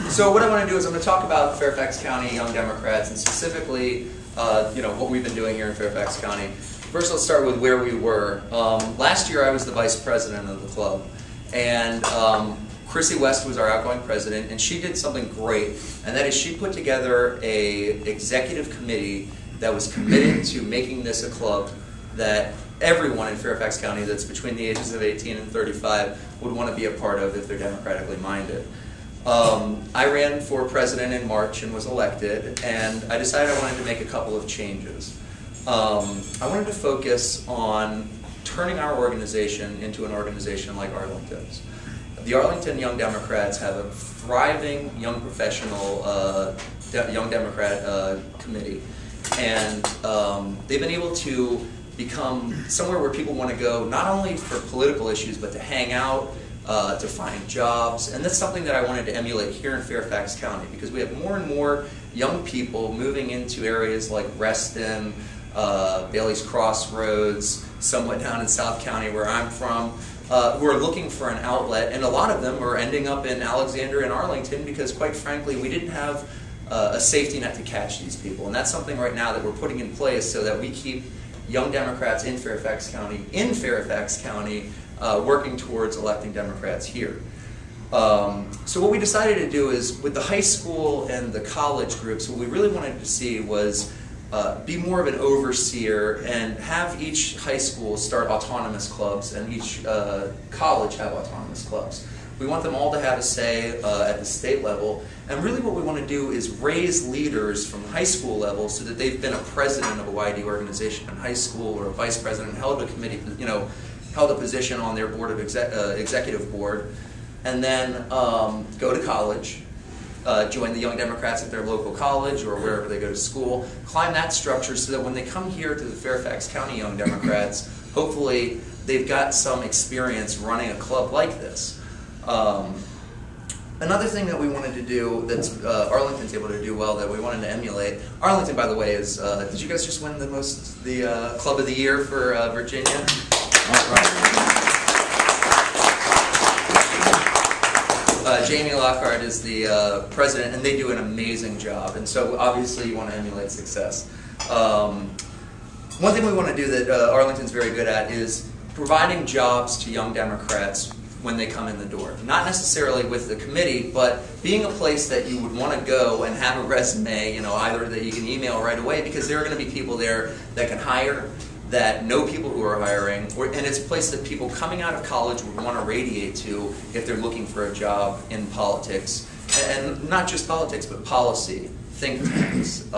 So what I want to do is I'm going to talk about Fairfax County Young Democrats and specifically what we've been doing here in Fairfax County. First, let's start with where we were. Last year I was the vice president of the club, and Chrissy West was our outgoing president, and she did something great, and that is she put together an executive committee that was committed to making this a club that everyone in Fairfax County that's between the ages of 18 and 35 would want to be a part of if they're democratically minded. I ran for president in March and was elected, and I decided I wanted to make a couple of changes. I wanted to focus on turning our organization into an organization like Arlington's. The Arlington Young Democrats have a thriving young professional Young Democrat committee, and they've been able to become somewhere where people want to go not only for political issues but to hang out, to find jobs, and that's something that I wanted to emulate here in Fairfax County because we have more and more young people moving into areas like Reston, Bailey's Crossroads, somewhat down in South County where I'm from, who are looking for an outlet, and a lot of them are ending up in Alexandria and Arlington because, quite frankly, we didn't have a safety net to catch these people, and that's something right now that we're putting in place so that we keep young Democrats in Fairfax County, working towards electing Democrats here. So what we decided to do is, with the high school and the college groups, what we really wanted to see was be more of an overseer and have each high school start autonomous clubs and each college have autonomous clubs. We want them all to have a say at the state level, and really what we want to do is raise leaders from high school level so that they've been a president of a YD organization in high school or a vice president, held a committee, held a position on their board of executive board, and then go to college, join the Young Democrats at their local college or wherever they go to school, climb that structure so that when they come here to the Fairfax County Young Democrats, hopefully they've got some experience running a club like this. Another thing that we wanted to do that's Arlington's able to do well that we wanted to emulate. Arlington, by the way, is did you guys just win the Club of the Year for Virginia? All right. Jamie Lockhart is the president, and they do an amazing job. And so, obviously, you want to emulate success. One thing we want to do that Arlington's very good at is providing jobs to young Democrats when they come in the door. Not necessarily with the committee, but being a place that you would want to go and have a resume, either that you can email right away, because there are going to be people there that can hire, that know people who are hiring, and it's a place that people coming out of college would want to radiate to if they're looking for a job in politics. And not just politics, but policy, think tanks,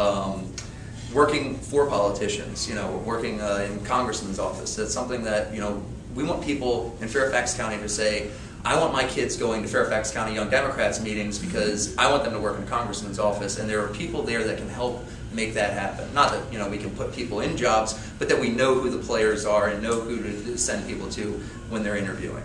working for politicians, working in Congressman's office. That's something that, we want people in Fairfax County to say, I want my kids going to Fairfax County Young Democrats meetings because I want them to work in Congressman's office, and there are people there that can help make that happen. Not that we can put people in jobs, but that we know who the players are and know who to send people to when they're interviewing.